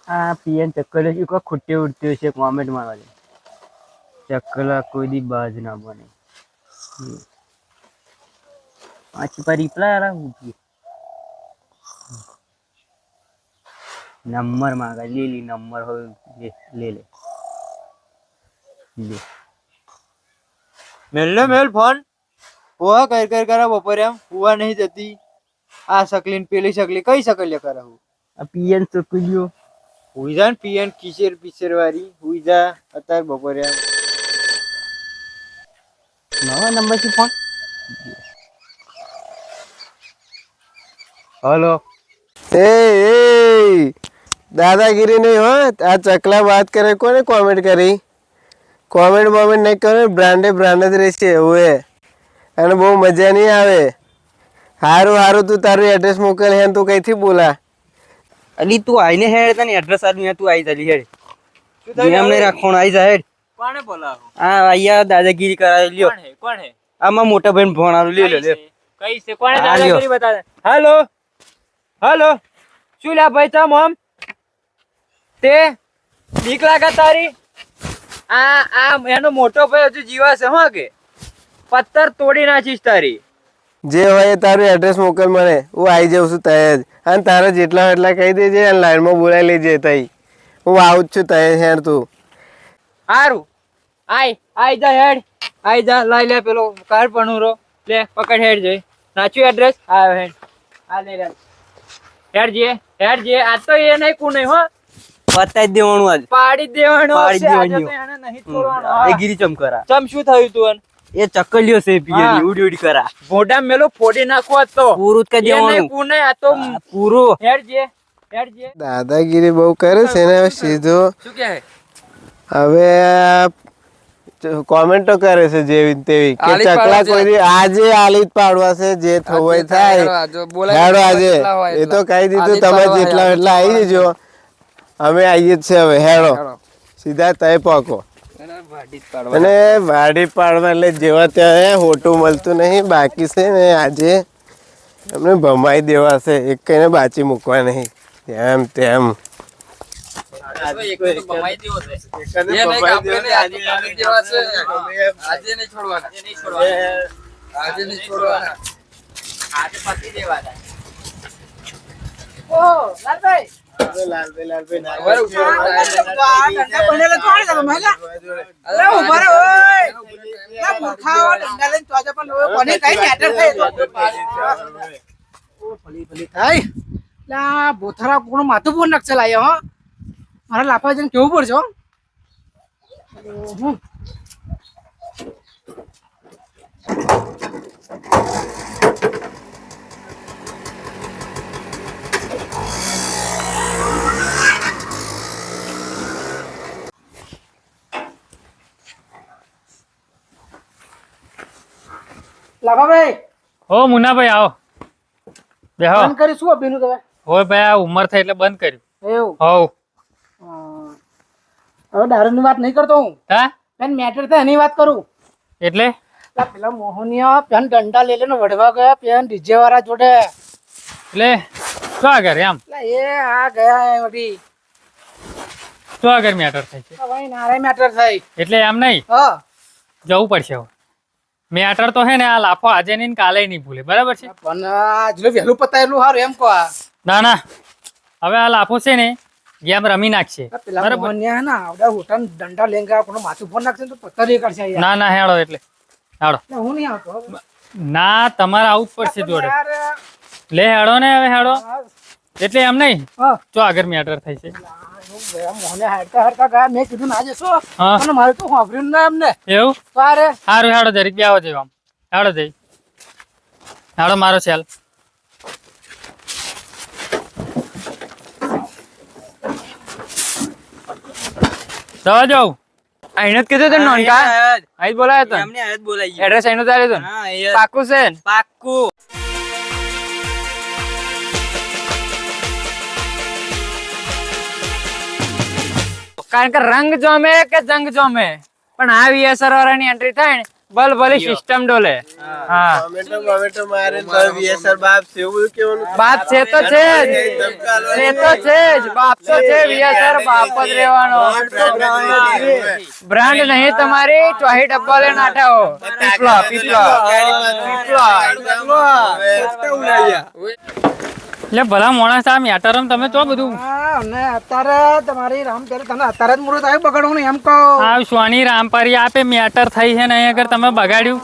આ પીએન ચક્કર કોઈ ખોટી ઉડતી હશે કોમેન્ટ મારવા ચક્કલા કોઈ દી બાજ ના બને પાછી પર રિપ્લાય આલા ઉઠી નંબર માંગે લીલી નંબર હોય લે લે મેલ ફોન હુआ कर करा बपोरे हम हुआ नहीं जती आ सकलीन पेली सकली कई सकल करा हूँ આ પીએન ચક્કલ્યો हुई जा पीएन किशेर पिशेर वारी हुई जा अतार बपोरे हम નવા નંબર થી ફોન हेलो ए दादागिरी नहीं हो आ चकला बात करे कोने कमेंट करी कमेंट वमेंट नहीं करे ब्रांडे ब्रांड જ રહેશે ઓએ અને બહુ મજા નહીં આવે હારું હારું તું તારું એડ્રેસ મોકલ હે તું કઈથી બોલા અલી તું આઈને હેડ તને એડ્રેસ આદમી તું આઈ જલી હેડ ગેમ નહીં રાખવાનો આઈ જા હેડ કોને બોલાવો આ આયા દાદાગીરી કરાવી લ્યો કોણ હે આમાં મોટા ભાઈ ભણારું લે લે કઈ છે કોને દાદાગીરી બતા હેલો હેલો શું લા ભાઈ તમ હમ તે બીક લાગે તારી આ એનો મોટો ભાઈ હજુ જીવા છે હો કે પત્તર તોડી નાખીશ તારી જે હોય એ તારું એડ્રેસ મોકલ મને હું આવી જાઉં છું તય જ અને તારા જેટલા એટલા કહી દેજે અને લાઈનમાં બોલાવી લેજે તઈ હું આવું જ છું તય હેડ તું હારું આઈ જા હેડ આઈ જા લઈ લે પેલો કાર પણુરો લે પકડ હેડ જઈ નાચ્યું એડ્રેસ આ હેડ આ લે હેડ જે આ તો એ નહીં કુ નહીં હો પતાઈ દેવાનું આજ પાડી દેવાનો પાડી છે આજે દેવાનું. તો એને નહીં છોડવાનો એ ગીરી ચમકરા ચમ શું થયું તું એ ચક્કલિયો છે પીએની ઉડી ઉડી કરા મોઢા મેલો ફોડી નાખો તો પૂરું જ કરી એ નહીં દેવાનું કુ નહીં આ તો પૂરું હેડ જે દાદાગીરી બહુ કરે છે ને હવે સીધો શું કે હવે કોમેન્ટો કરે છે જેવી ને તેવી કે ચકલા કોઈ દી આજે આલીત પાડવા છે જે થવું હોય થાય હેડો આજે એ તો કહી દીધું તમે જેટલા એટલા આવી જજો અમે આવીએ જ છે હવે હેડો સીધા તય પાકો અને વાડી પાડવા એટલે જેવા ત્યાં હોટું મળતું નહીં બાકી છે ને આજે એમને ભમાઈ દેવા છે એક કઈને બાચી મૂકવા નહીં તેમ તેમ બોથરા કોણ માથું પૂર નક્સલ આવ્યો હો મારા લાફા જઈને કેવું પડશે હો લાભાભાઈ હો મુન્નાભાઈ આવો બેહો બંધ કરી શું અભિનું તમે હોય ભાઈ આ ઉંમર થઈ એટલે બંધ કર્યું એવું હોવ હવે દારૂની વાત નહીં કરતો હું હા પેન મેટર થાય એની વાત કરું એટલે પેલા મોહનિયા પેન દંડા લઈ લઈને વઢવા ગયા પેન ડીજે વાળા જોડે એટલે શું આગળ એમ એ આ ગયા વળી શું આગળ મેટર થાય છે ભાઈ નારાય મેટર થાય એટલે એમ નહીં હા જવું પડશે હવે મેટર તો હે ને આ લાફો આજે નહીં ને કાલે નહીં ભૂલે બરાબર છે પણ આજનું વહેલું પતાયેલું સારું એમ કહો ના ના હવે આ લાફો છે ને ગેમ રમી નાખશે પેલા બરાબર મોહનિયા ના આવડા હોટલ દંડા લઈને ગયા કોનો માથું ફોન નાખશે તો પત્તર એ કરશે યાર ના ના હેડો એટલે હેડો હું નહીં આવતો ના તમારે આવું જ પડશે જોડે યાર લે હેડો ને હવે હેડો એટલે એમ નહીં હા જો આગળ મેટર થાય છે મોહને હાડકા હાડકા ગયા મેં કીધું ના જશો હા અને મારે તો સાંભળ્યું ના એમને એવું તો અરે સારું હેડો જરીક બે આવો જઈ આમ હેડો જઈ હેડો મારો ચાલ દવા જાઉં આઈને જ કીધું તને નોનકા આઈ બોલાયો તો એમને આજ બોલાઈ એડ્રેસ આઈનો તારે તો હા પાકું છે ને પાક્કું કારણ કે રંગ જોમે કે જંગ જોમે પણ આ વીએસઆર વાળાની એન્ટ્રી થાય ને બલ ભલે સિસ્ટમ ડોલે હા ટોમેટો મારે તો VSR બાપ છે એવું બધું કેવાનું બાપ છે તો છે જ છે તો છે જ બાપ તો છે VSR બાપ જ રહેવાનો બ્રાન્ડ નહીં તમારી ચોહી ડબ્બા લઈને આઠાઓ પીપલા પીપલા એટલે ભલા માણસ આ મેટરમ તમે તો બધું હા, અને અત્યારે તમારી રામ ત્યારે તમને અત્યારે જ મુહૂર્ત આવ્યું બગાડવાનું એમ કહો આ સોની રામપારી આપે મેટર થઈ છે ને અહીં આગળ તમે બગાડ્યું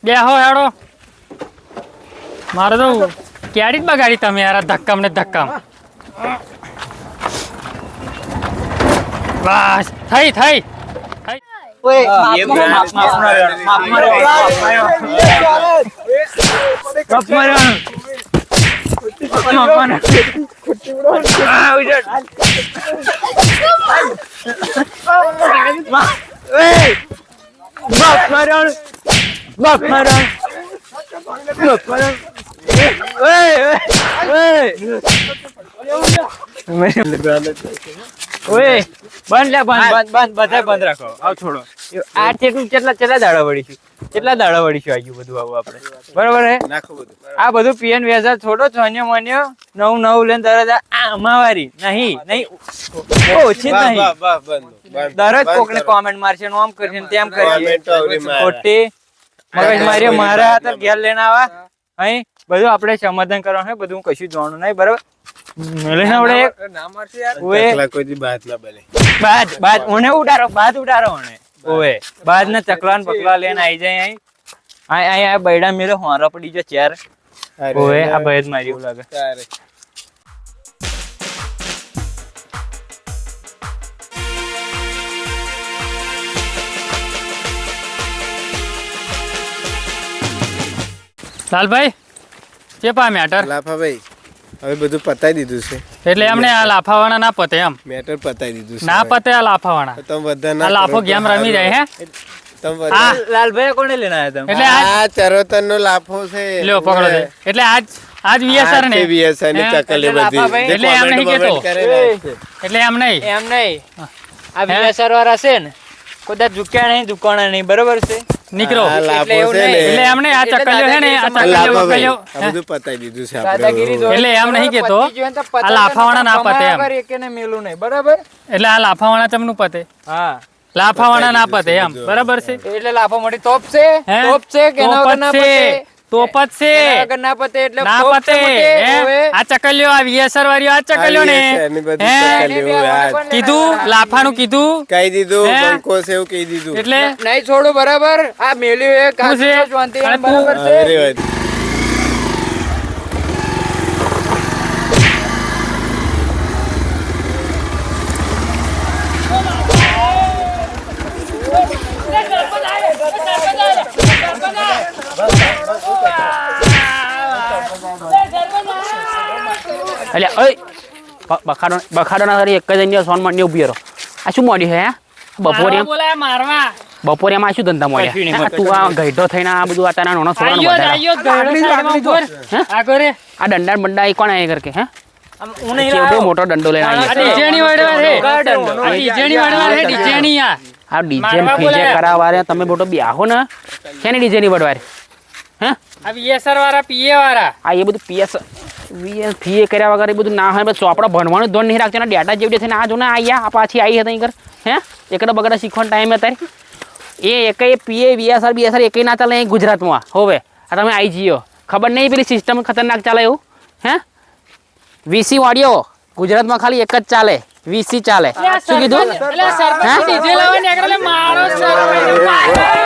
બેહો હેડો મારે તો ક્યારી જ બગાડી તમે યાર ધક્કમ ને ધક્કમ બસ થઈ થઈ ઓય બંધ લે બંધ બંધ બધા બંધ રાખો આવ છોડો આ કેટલા દાડા વળીશું કેટલા દાડા વળીશું આવ્યું બધું આવું આપણે બરોબર હે નાખો બધું આ બધું પીએન વેઝા છોડો છોન્યો મોન્યો નવું લઈને તરત આ અમાવારી નહીં ઓછી જ નહીં દરરોજ કોકને કોમેન્ટ મારશે નો આમ કરશે ને તેમ કરશે Comment તો આવડી મારે. ખોટી મગજ મારી મારા હાથ ઘેર લઈને આવા અહીં બધું આપણે સમાધાન કરવાનું છે બધું કશું જોવાનું નહીં બરાબર મળીને આપણે ઓએ ચકલા કોઈ દી બાત ના બને બાદ ઓને ઉડારો ઓને ઓએ બાદ ને ચકલા ને પકલા લઈને આવી જાય અહીં આ બૈડા મેરે હોરા પડી જો ચાર ઓએ આ બૈદ મારી એવું લાગે તારે લાલભાઈ છે પા મેટર લાફા ભાઈ હવે બધું પતાઈ દીધું છે એટલે એમને આ લાફાવાળા ના પતે એમ મેટર પતાઈ દીધું છે ના હવે. પતે આ લાફાવાળા તમે બધા આ ના લાફો કરો તો ગેમ રમી જાય હે તમે બધા આ લાલભાઈ કોને લઈને આવ્યા તમે એટલે આજ આ ચરોતર નો લાફો છે લ્યો પકડો છે એટલે આજ VSR ને VSR ની હે? ચકલી એટલે બધી લાફા ભાઈ, જે એટલે એમ comment નહીં કહેતો. બમેન્ટ કરેલા છે. એટલે એમ નહીં એમ નહીં આ VSR વાળા છે ને કદાચ ઝુક્યા નહીં દુકાણા નહીં બરોબર છે નીકળો આ લાફો એવું છે નહીં. ને એટલે એમને આ એટલે ચકલીઓ છે ને આ દાદાગીરી આ ચકલીઓ લાફા ભાઈ, ચકલીઓ આ બધું પતાઈ દીધું છે દાદાગીરી આપણે જોઈ. એટલે એમ નહીં કહેતો. પતી ગયું ને તો પતાવે આ લાફાવાળા ના પતે એમ. તમારા ઘરે એકેને મેલું નહીં બરાબર એટલે આ લાફાવાળા ચમનું પતે હા લાફાવાળા ના પતે એમ બરાબર છે એટલે લાફા મોટી તોપ છે હે? તોપ છે કે એના વગર ના પતે તોપ જ છે એના વગર ના પતે એટલે ના તોપ પતે છે મોટી. હે? હવે આ ચકલીઓ આ VSR વાળી આ ચકલીઓ ને VSR ની બધી હે? ચકલીઓ યાર. કીધું લાફાનું કીધું કહી દીધું હે? બંકો છે એવું કહી દીધું એટલે નહીં છોડું બરાબર આ મેલ્યું એ શું છે? કાચું શાંતિ અને તું- બરાબર છે અરે વાત. એટલે ઓય બખાડો ના કરી એક જ અહીંયા સોન માંડી ઉભી રહો આ શું મોડ્યું છે હે? બપોરે એમ બોલાય મારવા બપોરે એમાં આ શું ધંધા કશું નહીં, મોડ્યા તું આ ગઈઢો થઈને આ બધું આ તારા નાનો છોકરાનો આયો વધારા. ગયડો સાઈડમાં ઉભો રહે. હે? આગળ રે આ દંડા ને બંડા એ કોણ આયા કર કે હે આમ હું નહીં કેવડો લાવ્યો. મોટો દંડો લઈને આ આવ્યો ડીજેની વડવા રે ગાર્ડન. આ ડીજેની વડવા રે ડીજેની આ આ ડીજે મારવા ફીજે બોલાયા. કરાવવા રે તમે મોટો બેહો ને છે ને ડીજે ની વડવારે હે આ VSR વાળા પીએ વાળા આ એ બધું પીએસ ફી કર્યા વગર એ બધું ના હોય બસ ચોપડા ભણવાનું ધોન નહીં રાખજો ને ડેટા જેવડી થઈને આ જો ને આયા આ પાછી આવી હતી કર હે એકડા બગડા શીખવાનો ટાઈમ અત્યારે એ એકય પીએ VSR એકય ના ચાલે અહીં ગુજરાતમાં હવે આ તમે આવી જઈયો ખબર નહીં પેલી સિસ્ટમ ખતરનાક ચાલે એવું હે વીસી ઓડિયો ગુજરાતમાં ખાલી એક જ ચાલે વીસી ચાલે શું કીધું એટલે સરપંચ ડીજે લાવવાની આગળ મારો સરપંચ